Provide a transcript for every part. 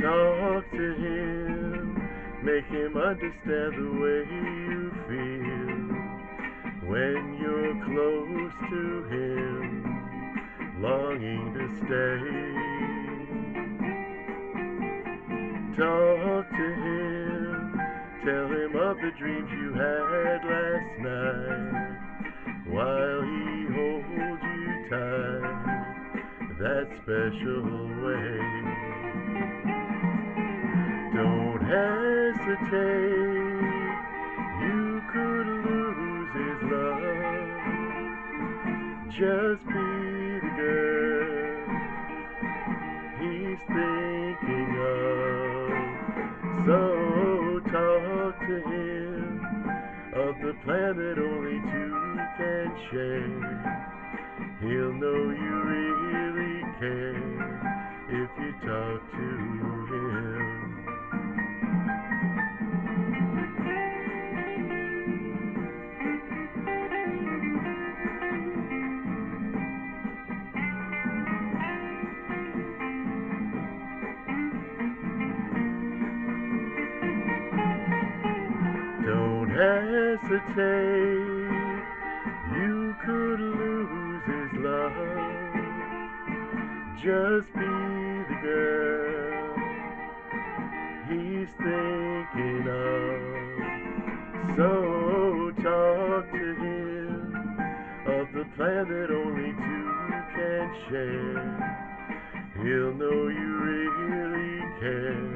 Talk to him, make him understand the way you feel. When you're close to him, longing to stay. Talk to him, tell him of the dreams you had last night, while he holds you tight, that special way. Don't hesitate, you could lose his love. Just be the girl he's thinking of. So talk to him of the plan that only two can share. He'll know you really care if you talk to him. Don't hesitate, you could lose his love. Just be the girl he's thinking of. So talk to him of the plan that only two can share. He'll know you really care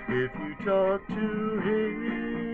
if you talk to him.